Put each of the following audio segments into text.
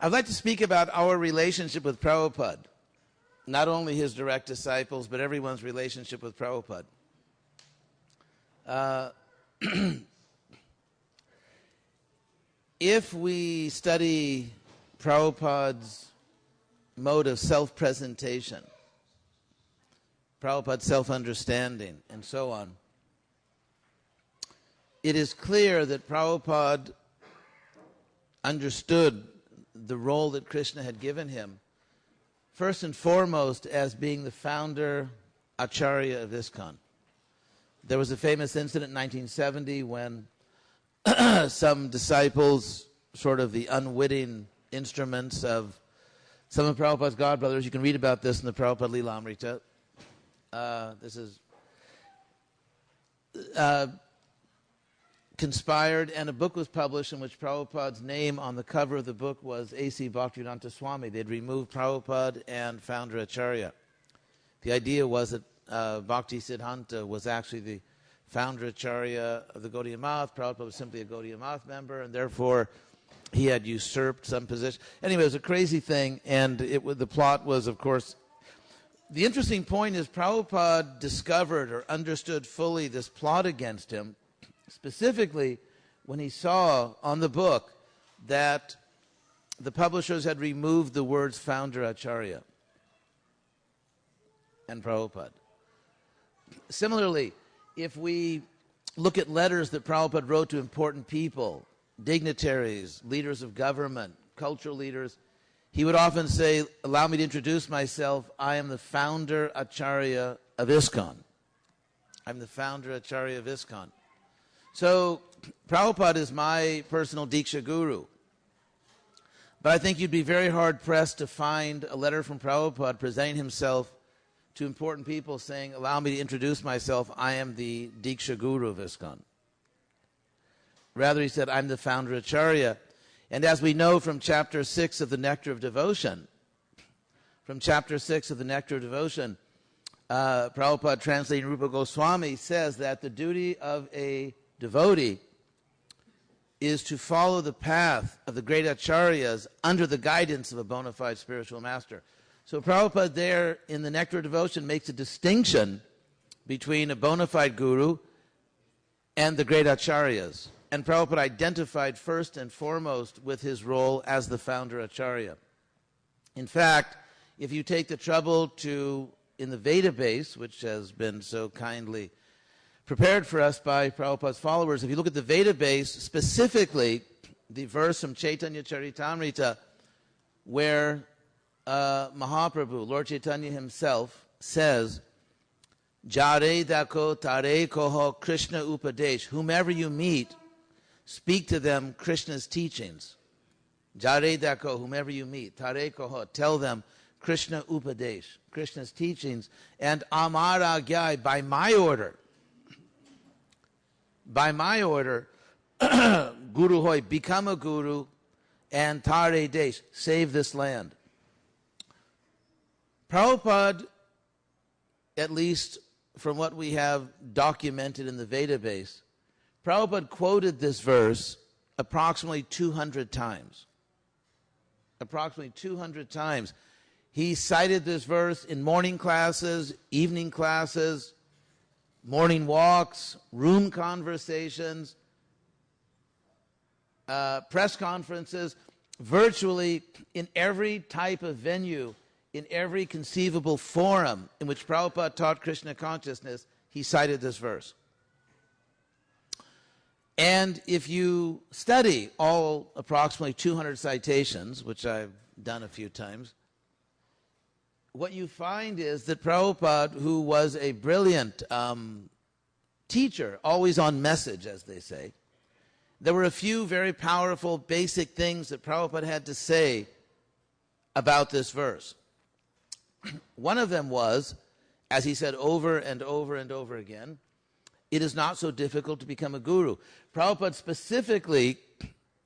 I'd like to speak about our relationship with Prabhupada, not only his direct disciples, but everyone's relationship with Prabhupada. If we study Prabhupada's mode of self-presentation, Prabhupada's self-understanding, and so on, it is clear that Prabhupada understood the role that Krishna had given him, first and foremost as being the founder-Acharya of ISKCON. There was a famous incident in 1970 when some disciples, sort of the unwitting instruments of some of Prabhupada's godbrothers, you can read about this in the Prabhupada Lilamrita. This is conspired, and a book was published in which Prabhupada's name on the cover of the book was A.C. Bhaktivedanta Swami. They'd removed Prabhupada and Founder-Acharya. The idea was that Bhakti Siddhanta was actually the Founder-Acharya of the Gaudiya Math. Prabhupada was simply a Gaudiya Math member, and therefore he had usurped some position. Anyway, it was a crazy thing, and the plot was, of course, the interesting point is Prabhupada discovered or understood fully this plot against him, specifically when he saw on the book that the publishers had removed the words Founder-Acharya and Prabhupada. Similarly, if we look at letters that Prabhupada wrote to important people, dignitaries, leaders of government, cultural leaders, he would often say, allow me to introduce myself, I am the Founder-Acharya of ISKCON. I'm the Founder-Acharya of ISKCON. So Prabhupada is my personal Diksha Guru. But I think you'd be very hard-pressed to find a letter from Prabhupada presenting himself to important people saying, allow me to introduce myself, I am the Diksha Guru of ISKCON. Rather, he said, I'm the Founder-Acharya. And as we know from chapter 6 of the Nectar of Devotion, Prabhupada translating Rupa Goswami says that the duty of a devotee is to follow the path of the great acharyas under the guidance of a bona fide spiritual master. So Prabhupada there in the Nectar of Devotion makes a distinction between a bona fide guru and the great acharyas. And Prabhupada identified first and foremost with his role as the Founder-Acharya. In fact, if you take the trouble to, in the Veda base, which has been so kindly prepared for us by Prabhupada's followers, if you look at the Veda base, specifically the verse from Chaitanya Charitamrita, where Mahaprabhu, Lord Chaitanya himself, says, Jare dako tare koho Krishna upadesh, whomever you meet, speak to them Krishna's teachings. Jare dako, whomever you meet, tare koho, tell them Krishna upadesh, Krishna's teachings, and amara gyai, by my order, guru hoy, become a guru, and tare desh, save this land. Prabhupada, at least from what we have documented in the Veda base, Prabhupada quoted this verse approximately 200 times. Approximately 200 times. He cited this verse in morning classes, evening classes, morning walks, room conversations, press conferences, virtually in every type of venue, in every conceivable forum in which Prabhupada taught Krishna consciousness, he cited this verse. And if you study all approximately 200 citations, which I've done a few times, what you find is that Prabhupada, who was a brilliant teacher, always on message, as they say, there were a few very powerful, basic things that Prabhupada had to say about this verse. One of them was, as he said over and over and over again, it is not so difficult to become a guru. Prabhupada specifically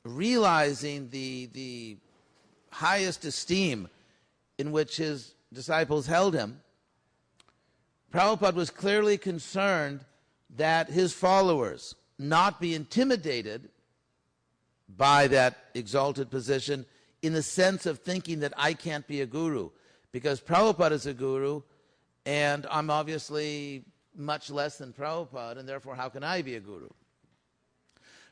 realizing the highest esteem in which his disciples held him, Prabhupada was clearly concerned that his followers not be intimidated by that exalted position in the sense of thinking that I can't be a guru, because Prabhupada is a guru, and I'm obviously much less than Prabhupada, and therefore how can I be a guru?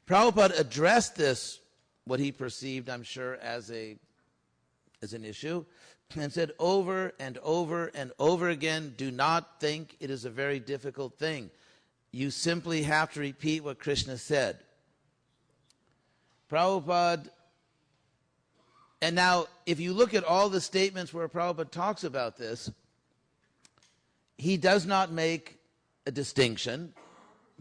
Prabhupada addressed this, what he perceived, I'm sure, as an issue, and said over and over and over again, do not think it is a very difficult thing. You simply have to repeat what Krishna said. Prabhupada, and now if you look at all the statements where Prabhupada talks about this, he does not make a distinction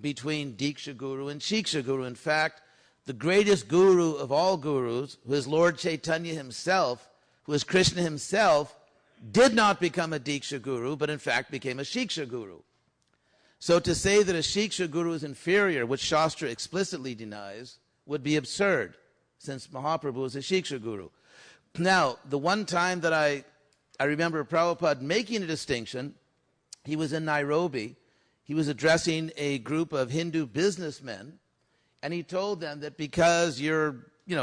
between Diksha Guru and Shiksha Guru. In fact, the greatest guru of all gurus, who is Lord Chaitanya himself, who is Krishna himself, did not become a Diksha Guru, but in fact became a Shiksha Guru. So to say that a Shiksha Guru is inferior, which Shastra explicitly denies, would be absurd, since Mahaprabhu is a Shiksha Guru. Now, the one time that I remember Prabhupada making a distinction, he was in Nairobi. He was addressing a group of Hindu businessmen, and he told them that because you're,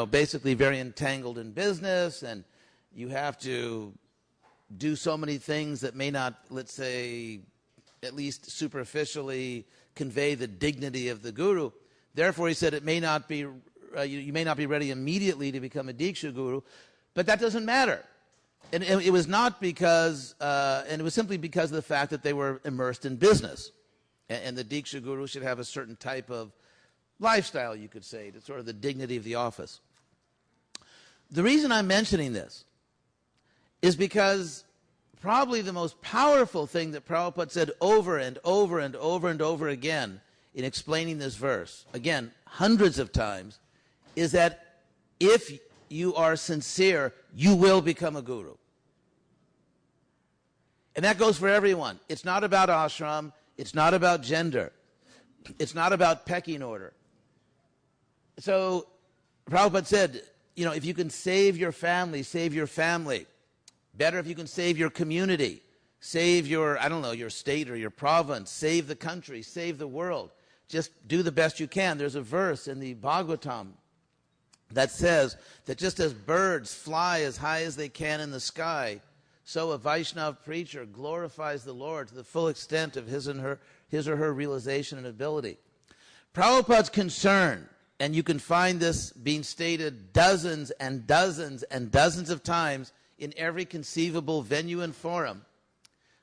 basically very entangled in business, and you have to do so many things that may not, let's say, at least superficially convey the dignity of the guru. Therefore, he said it may not be, you may not be ready immediately to become a Diksha Guru, but that doesn't matter. And it was not because, and it was simply because of the fact that they were immersed in business. And the Diksha Guru should have a certain type of lifestyle, you could say, to sort of the dignity of the office. The reason I'm mentioning this is because probably the most powerful thing that Prabhupada said over and over and over and over again in explaining this verse, again, hundreds of times, is that if you are sincere, you will become a guru. And that goes for everyone. It's not about ashram. It's not about gender. It's not about pecking order. So Prabhupada said, if you can save your family, save your family. Better if you can save your community, save your, your state or your province, save the country, save the world. Just do the best you can. There's a verse in the Bhagavatam that says that just as birds fly as high as they can in the sky, so a Vaishnava preacher glorifies the Lord to the full extent of his or her realization and ability. Prabhupada's concern, and you can find this being stated dozens and dozens and dozens of times in every conceivable venue and forum,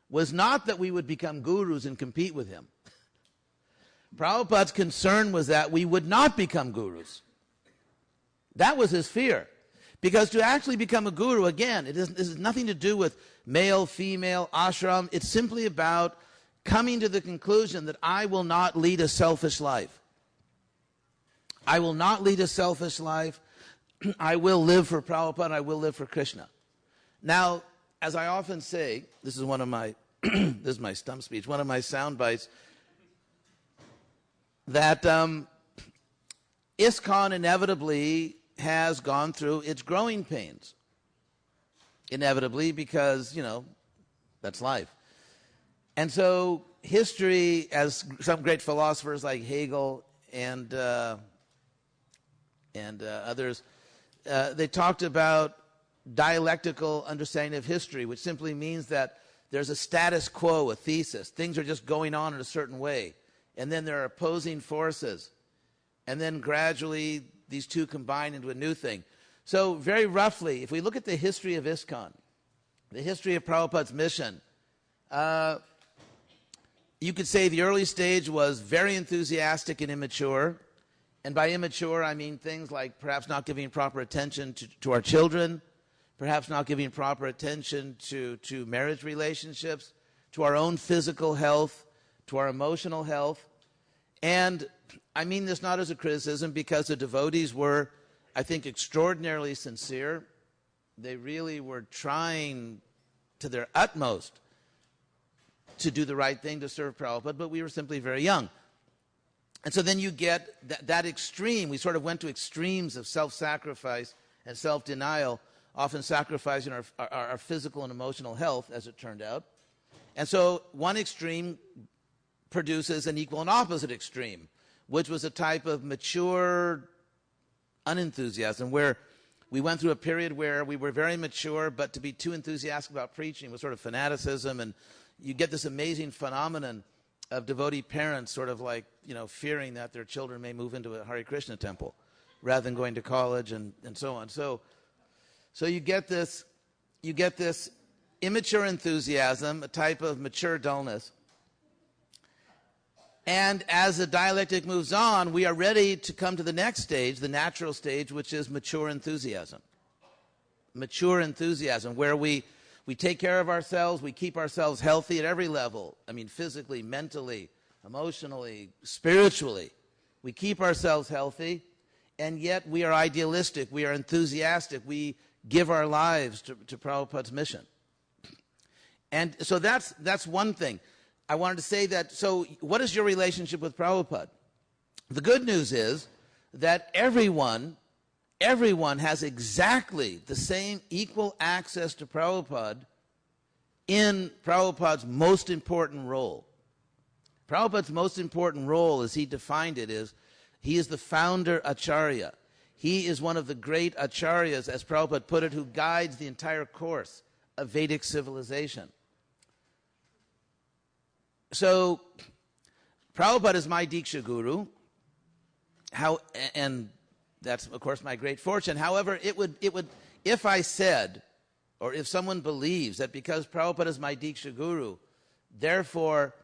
was not that we would become gurus and compete with him. Prabhupada's concern was that we would not become gurus. That was his fear. Because to actually become a guru, again, this has nothing to do with male, female, ashram. It's simply about coming to the conclusion that I will not lead a selfish life. I will not lead a selfish life. I will live for Prabhupada. I will live for Krishna. Now, as I often say, this is one of my, this is my stump speech, one of my sound bites, that ISKCON inevitably has gone through its growing pains. Inevitably, because, that's life. And so history, as some great philosophers like Hegel and others, they talked about dialectical understanding of history, which simply means that there's a status quo, a thesis. Things are just going on in a certain way. And then there are opposing forces. And then gradually these two combine into a new thing. So very roughly, if we look at the history of ISKCON, the history of Prabhupada's mission, you could say the early stage was very enthusiastic and immature. And by immature, I mean things like perhaps not giving proper attention to our children, perhaps not giving proper attention to marriage relationships, to our own physical health, to our emotional health. And I mean this not as a criticism, because the devotees were, I think, extraordinarily sincere. They really were trying to their utmost to do the right thing to serve Prabhupada, but we were simply very young. And so then you get that extreme. We sort of went to extremes of self-sacrifice and self-denial, often sacrificing our physical and emotional health, as it turned out. And so one extreme produces an equal and opposite extreme, which was a type of mature unenthusiasm, where We went through a period where we were very mature, but to be too enthusiastic about preaching was sort of fanaticism, and you get this amazing phenomenon of devotee parents sort of like, fearing that their children may move into a Hare Krishna temple rather than going to college and so on. So you get this immature enthusiasm, a type of mature dullness. And as the dialectic moves on, we are ready to come to the next stage, the natural stage, which is mature enthusiasm. Mature enthusiasm, where we take care of ourselves, we keep ourselves healthy at every level. I mean, physically, mentally, emotionally, spiritually. We keep ourselves healthy, and yet we are idealistic, we are enthusiastic, we give our lives to Prabhupada's mission. And so that's one thing. I wanted to say that, so what is your relationship with Prabhupada? The good news is that everyone has exactly the same equal access to Prabhupada in Prabhupada's most important role. Prabhupada's most important role, as he defined it, is he is the Founder-Acharya. He is one of the great acharyas, as Prabhupada put it, who guides the entire course of Vedic civilization. So, Prabhupada is my Diksha Guru, and that's, of course, my great fortune. However, it would, if I said, or if someone believes that because Prabhupada is my Diksha Guru, therefore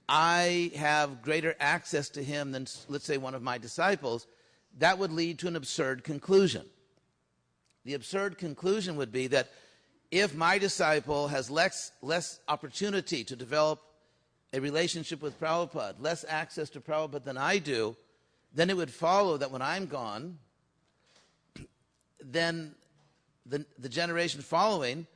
I have greater access to him than, let's say, one of my disciples, that would lead to an absurd conclusion. The absurd conclusion would be that if my disciple has less opportunity to develop a relationship with Prabhupada, less access to Prabhupada than I do, then it would follow that when I'm gone, then the generation following,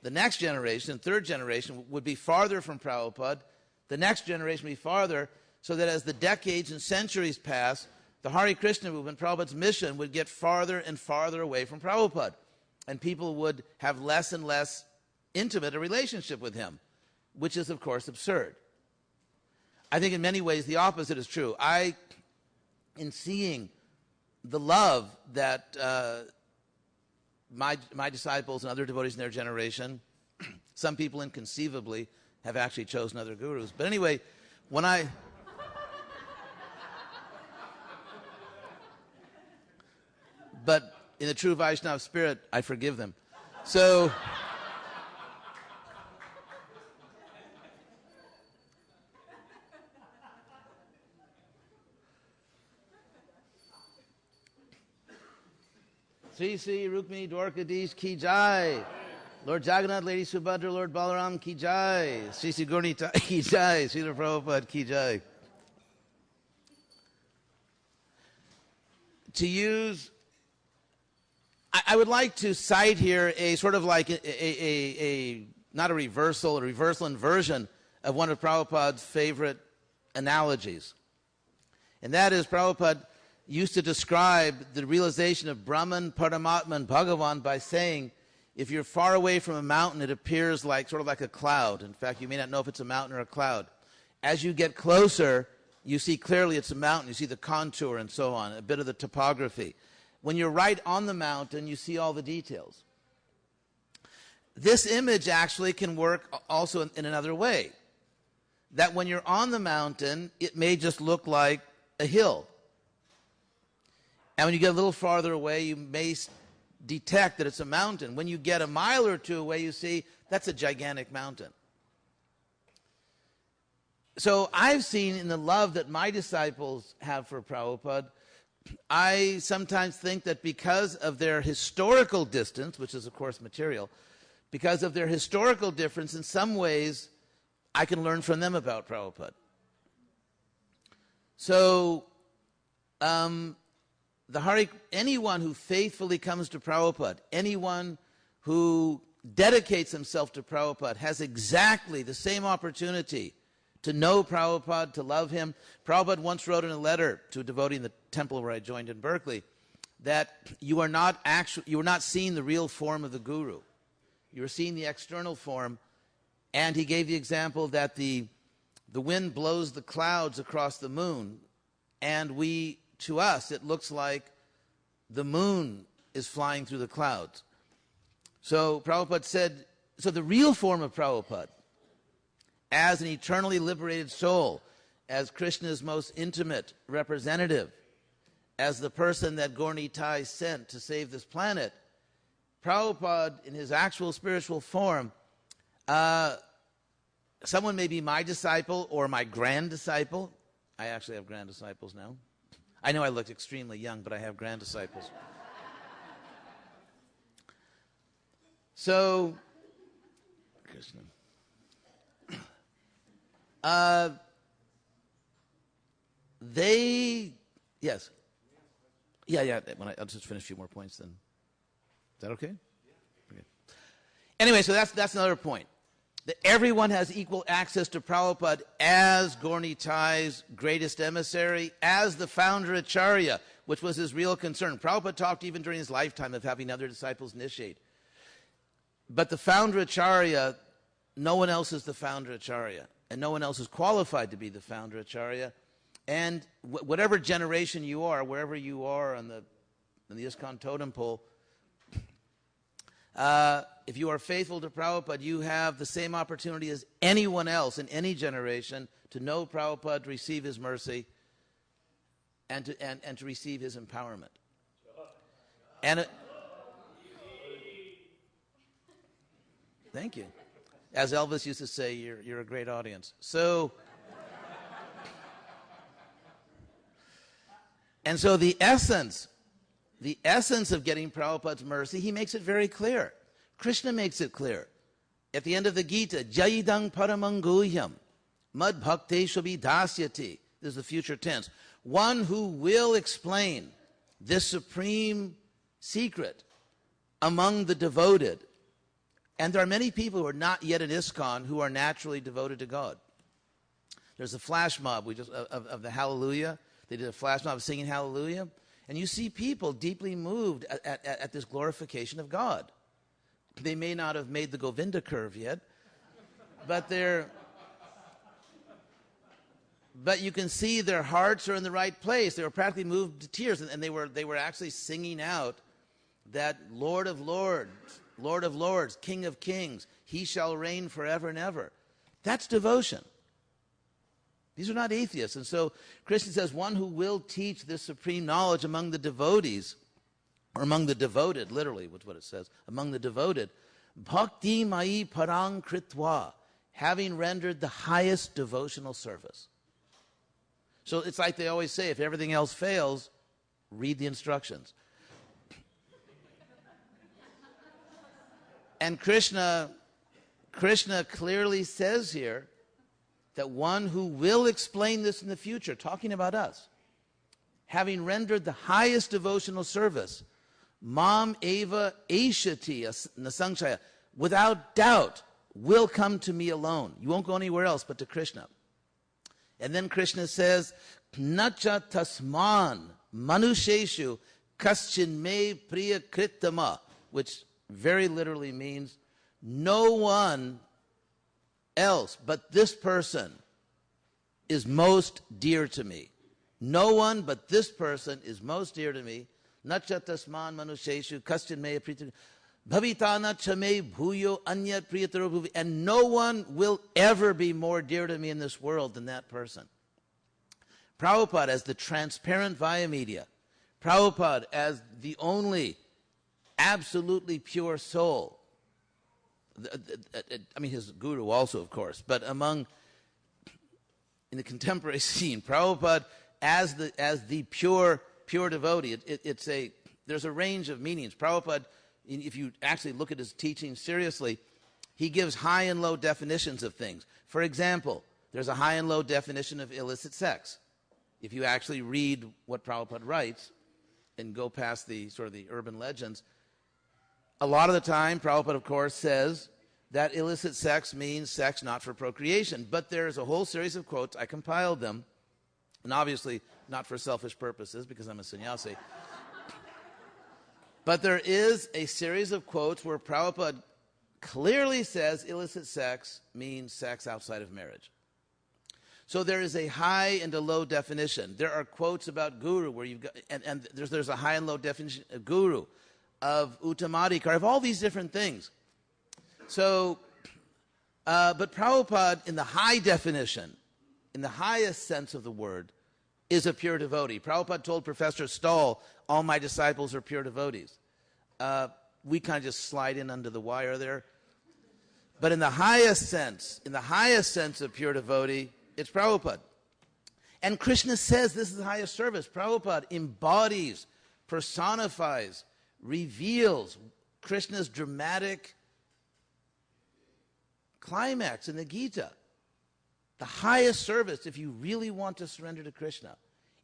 the next generation, third generation, would be farther from Prabhupada, the next generation would be farther, so that as the decades and centuries pass, the Hare Krishna movement, Prabhupada's mission, would get farther and farther away from Prabhupada, and people would have less and less intimate a relationship with him, which is, of course, absurd. I think in many ways the opposite is true. In seeing the love that my disciples and other devotees in their generation, some people inconceivably have actually chosen other gurus. But anyway, but in the true Vaishnava spirit, I forgive them. So, Sri Sri Rukmini Dwarkadish Ki Jai. Lord Jagannath, Lady Subhadra, Lord Balaram Ki Jai. Sri Sri Gaurnita Ki Jai. Srila Prabhupada Ki Jai. To use, I would like to cite here a sort of like not a reversal and version of one of Prabhupada's favorite analogies. And that is, Prabhupada used to describe the realization of Brahman, Paramatma, and Bhagavan by saying, if you're far away from a mountain, it appears like sort of like a cloud. In fact, you may not know if it's a mountain or a cloud. As you get closer, you see clearly it's a mountain. You see the contour and so on, a bit of the topography. When you're right on the mountain, you see all the details. This image actually can work also in another way. That when you're on the mountain, it may just look like a hill. And when you get a little farther away, you may detect that it's a mountain. When you get a mile or two away, you see that's a gigantic mountain. So I've seen in the love that my disciples have for Prabhupada, I sometimes think that because of their historical distance, which is of course material, because of their historical difference, in some ways, I can learn from them about Prabhupada. So, anyone who faithfully comes to Prabhupada, anyone who dedicates himself to Prabhupada has exactly the same opportunity to know Prabhupada, to love him. Prabhupada once wrote in a letter to a devotee in the temple where I joined in Berkeley that you are not seeing the real form of the Guru. You are seeing the external form. And he gave the example that the wind blows the clouds across the moon, and to us, it looks like the moon is flying through the clouds. So Prabhupada said, so the real form of Prabhupada, as an eternally liberated soul, as Krishna's most intimate representative, as the person that Gaur Nitai sent to save this planet, Prabhupada, in his actual spiritual form, someone may be my disciple or my grand disciple. I actually have grand disciples now. I know I look extremely young, but I have grand disciples. So, Krishna. Yes. Yeah. I'll just finish a few more points then. Is that okay? Okay. Anyway, so that's another point. That everyone has equal access to Prabhupada as Gaur Nitai's greatest emissary, as the Founder-Acharya, which was his real concern. Prabhupada talked even during his lifetime of having other disciples initiate. But the Founder-Acharya, no one else is the Founder-Acharya, and no one else is qualified to be the Founder-Acharya. And whatever generation you are, wherever you are on the ISKCON totem pole, if you are faithful to Prabhupada, you have the same opportunity as anyone else in any generation to know Prabhupada, to receive his mercy, and to receive his empowerment. And thank you. As Elvis used to say, you're a great audience. So, and so the essence of getting Prabhupada's mercy, he makes it very clear. Krishna makes it clear. At the end of the Gita, Jayidang Paramanguhyam, Mad Bhakteshu Dasyati. This is the future tense. One who will explain this supreme secret among the devoted. And there are many people who are not yet in ISKCON who are naturally devoted to God. There's a flash mob of the Hallelujah. They did a flash mob of singing Hallelujah. And you see people deeply moved at this glorification of God. They may not have made the Govinda curve yet, but you can see their hearts are in the right place. They were practically moved to tears, and they were actually singing out that Lord of Lords, King of Kings, he shall reign forever and ever. That's devotion. These are not atheists. And so Krishna says, one who will teach this supreme knowledge among the devotees, or among the devoted, literally, what's what it says, among the devoted, bhakti mai parang kritva, having rendered the highest devotional service. So it's like they always say, if everything else fails, read the instructions. And Krishna clearly says here that one who will explain this in the future, talking about us, having rendered the highest devotional service, Mam eva aishati nasanchaya, without doubt will come to me alone. You won't go anywhere else but to Krishna. And then Krishna says, Nacha tasman manusheshu kaschin me priya kritama, which very literally means no one else but this person is most dear to me. No one but this person is most dear to me. Nacha tasman manusheshu kaschin me priya bhavitana chame bhuyo anyat priyataro bhuvi. And no one will ever be more dear to me in this world than that person. Prabhupada as the transparent via media, Prabhupada as the only absolutely pure soul. I mean, his guru also, of course, but in the contemporary scene, Prabhupada as the pure devotee. There's a range of meanings. Prabhupada, if you actually look at his teaching seriously, he gives high and low definitions of things. For example, there's a high and low definition of illicit sex. If you actually read what Prabhupada writes and go past the sort of the urban legends, a lot of the time, Prabhupada, of course, says that illicit sex means sex not for procreation. But there's a whole series of quotes. I compiled them, and obviously not for selfish purposes because I'm a sannyasi. But there is a series of quotes where Prabhupada clearly says illicit sex means sex outside of marriage. So there is a high and a low definition. There are quotes about guru where you've got, and there's a high and low definition of guru. of Uttamadikar, of all these different things. So, but Prabhupada, in the high definition, in the highest sense of the word, is a pure devotee. Prabhupada told Professor Stahl, all my disciples are pure devotees. We kind of just slide in under the wire there. But in the highest sense of pure devotee, it's Prabhupada. And Krishna says this is the highest service. Prabhupada embodies, personifies, reveals Krishna's dramatic climax in the Gita. The highest service, if you really want to surrender to Krishna,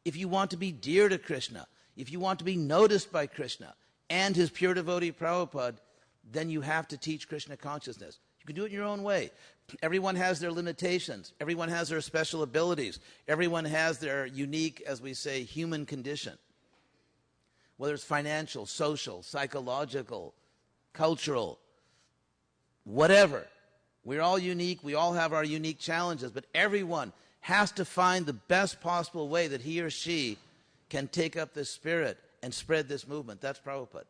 if you want to be dear to Krishna, if you want to be noticed by Krishna and his pure devotee Prabhupada, then you have to teach Krishna consciousness. You can do it in your own way. Everyone has their limitations. Everyone has their special abilities. Everyone has their unique, as we say, human condition. Whether it's financial, social, psychological, cultural, whatever. We're all unique. We all have our unique challenges. But everyone has to find the best possible way that he or she can take up this spirit and spread this movement. That's Prabhupada.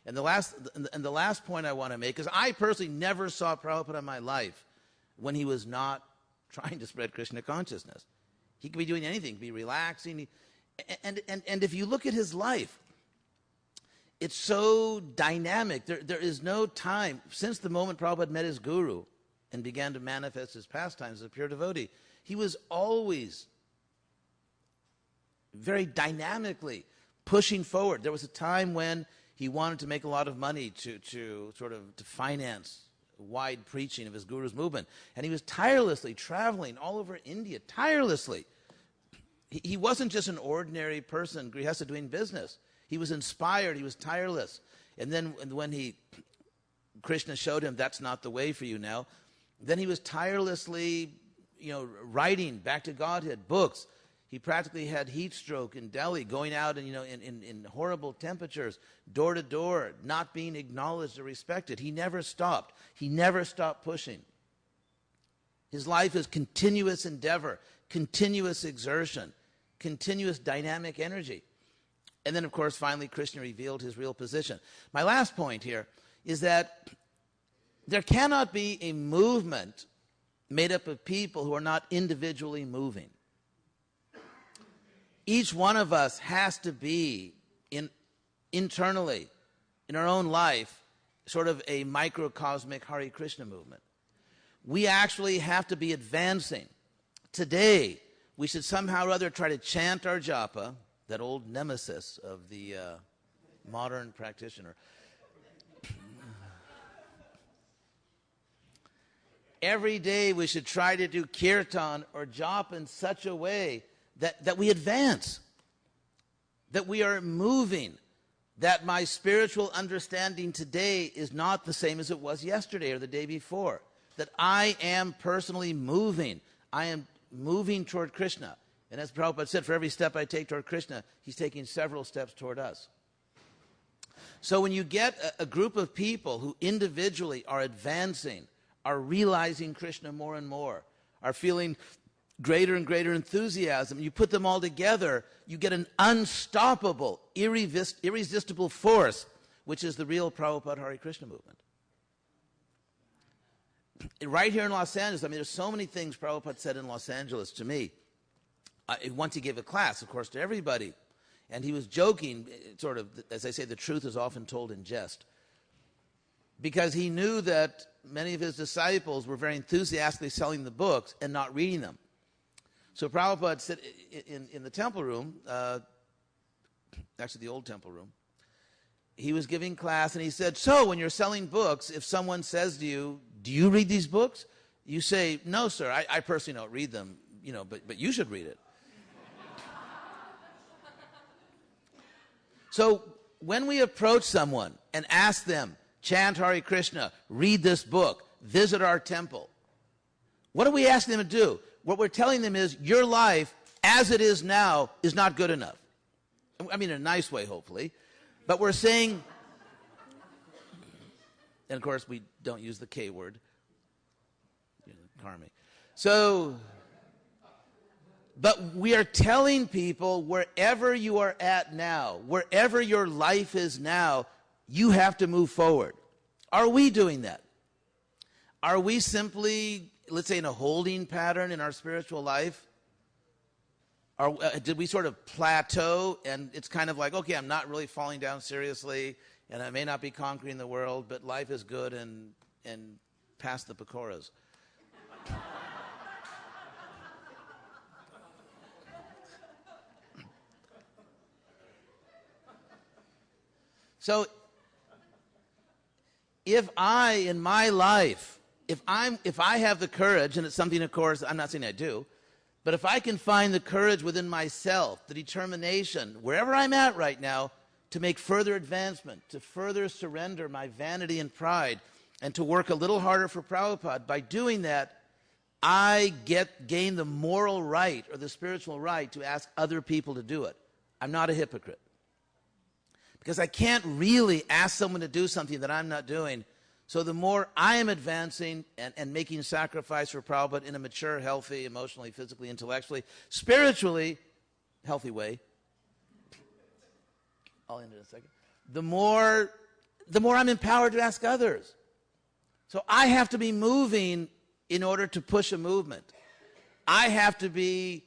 And the last point I want to make is I personally never saw Prabhupada in my life when he was not trying to spread Krishna consciousness. He could be doing anything, be relaxing. And if you look at his life, it's so dynamic. There is no time. Since the moment Prabhupada met his guru and began to manifest his pastimes as a pure devotee, he was always very dynamically pushing forward. There was a time when he wanted to make a lot of money to finance wide preaching of his guru's movement. And he was tirelessly traveling all over India, tirelessly. He wasn't just an ordinary person, grihastha, doing business. He was inspired, he was tireless. And then when Krishna showed him that's not the way for you now, then he was tirelessly, writing back to Godhead, books. He practically had heat stroke in Delhi, going out and, in horrible temperatures, door to door, not being acknowledged or respected. He never stopped. He never stopped pushing. His life is continuous endeavor, continuous exertion, continuous dynamic energy. And then, of course, finally, Krishna revealed his real position. My last point here is that there cannot be a movement made up of people who are not individually moving. Each one of us has to be internally, in our own life, sort of a microcosmic Hare Krishna movement. We actually have to be advancing. Today, we should somehow or other try to chant our japa, that old nemesis of the modern practitioner. Every day we should try to do kirtan or japa in such a way that we advance, that we are moving, that my spiritual understanding today is not the same as it was yesterday or the day before, that I am personally moving. I am moving toward Krishna. And as Prabhupada said, for every step I take toward Krishna, he's taking several steps toward us. So when you get a group of people who individually are advancing, are realizing Krishna more and more, are feeling greater and greater enthusiasm, you put them all together, you get an unstoppable, irresistible force, which is the real Prabhupada Hare Krishna movement. Right here in Los Angeles, there's so many things Prabhupada said in Los Angeles to me. Once he gave a class, of course, to everybody. And he was joking, sort of, as I say, the truth is often told in jest. Because he knew that many of his disciples were very enthusiastically selling the books and not reading them. So Prabhupada said in the temple room, actually the old temple room, he was giving class and he said, so when you're selling books, if someone says to you, do you read these books? You say, no, sir, I personally don't read them, but you should read it. So when we approach someone and ask them, chant Hare Krishna, read this book, visit our temple, what are we asking them to do? What we're telling them is, your life, as it is now, is not good enough. I mean, in a nice way, hopefully. But we're saying, and of course, we don't use the K word, karmi. So, but we are telling people, wherever you are at now, wherever your life is now, you have to move forward. Are we doing that? Are we simply, let's say, in a holding pattern in our spiritual life? Did we sort of plateau, and it's kind of like, okay, I'm not really falling down seriously, and I may not be conquering the world, but life is good and past the pakoras. So, if I, in my life, if I have the courage, and it's something, of course, I'm not saying I do, but if I can find the courage within myself, the determination, wherever I'm at right now, to make further advancement, to further surrender my vanity and pride, and to work a little harder for Prabhupada, by doing that, I gain the moral right or the spiritual right to ask other people to do it. I'm not a hypocrite. Because I can't really ask someone to do something that I'm not doing. So the more I am advancing and making sacrifice for Prabhupada in a mature, healthy, emotionally, physically, intellectually, spiritually healthy way, I'll end in a second, the more I'm empowered to ask others. So I have to be moving in order to push a movement. I have to be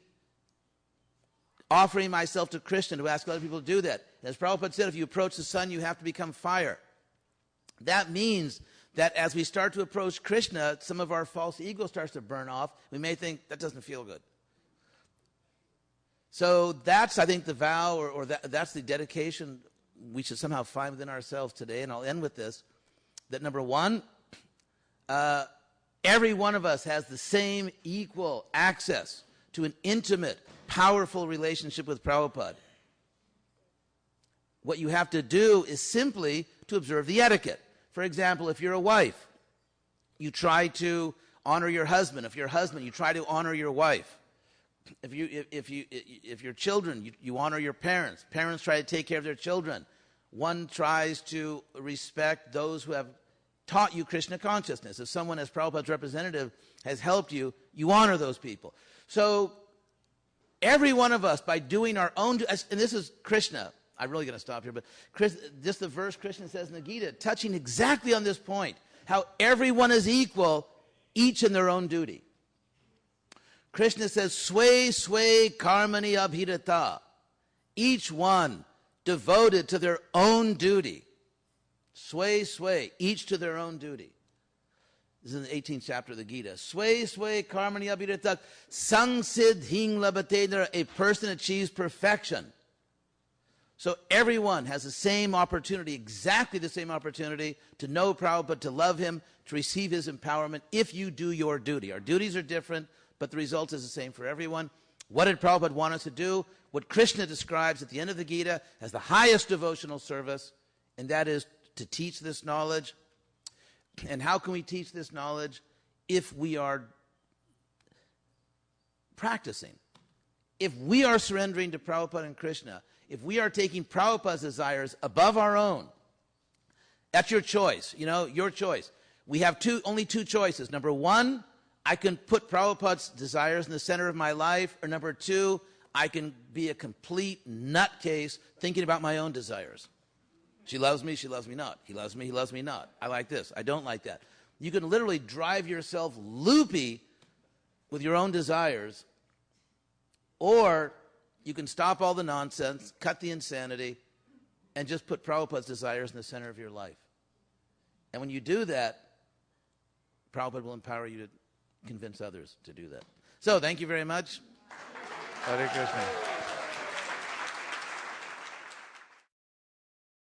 offering myself to Krishna to ask other people to do that. As Prabhupada said, if you approach the sun, you have to become fire. That means that as we start to approach Krishna, some of our false ego starts to burn off. We may think, that doesn't feel good. So that's, I think, the vow, or that's the dedication we should somehow find within ourselves today. And I'll end with this, that number one, every one of us has the same equal access to an intimate, powerful relationship with Prabhupada. What you have to do is simply to observe the etiquette. For example, if you're a wife, you try to honor your husband. If you're a husband, you try to honor your wife. If you're children, you honor your parents. Parents try to take care of their children. One tries to respect those who have taught you Krishna consciousness. If someone, as Prabhupada's representative, has helped you, you honor those people. So every one of us, by doing our own, and this is Krishna, I'm really going to stop here, but just the verse Krishna says in the Gita, touching exactly on this point, how everyone is equal, each in their own duty. Krishna says, sway, sway, karmani abhirata. Each one devoted to their own duty. Sway, sway, each to their own duty. This is in the 18th chapter of the Gita. Sway, sway, karmani abhirata. Sangsid hing labatedra. A person achieves perfection. So everyone has the same opportunity, exactly the same opportunity, to know Prabhupada, to love him, to receive his empowerment, if you do your duty. Our duties are different, but the result is the same for everyone. What did Prabhupada want us to do? What Krishna describes at the end of the Gita as the highest devotional service, and that is to teach this knowledge. And how can we teach this knowledge? If we are practicing. If we are surrendering to Prabhupada and Krishna, if we are taking Prabhupada's desires above our own, that's your choice, your choice. We have only two choices. Number one, I can put Prabhupada's desires in the center of my life, or number two, I can be a complete nutcase thinking about my own desires. She loves me not. He loves me not. I like this, I don't like that. You can literally drive yourself loopy with your own desires, or you can stop all the nonsense, cut the insanity, and just put Prabhupada's desires in the center of your life. And when you do that, Prabhupada will empower you to convince others to do that. So, thank you very much. Hare Krishna.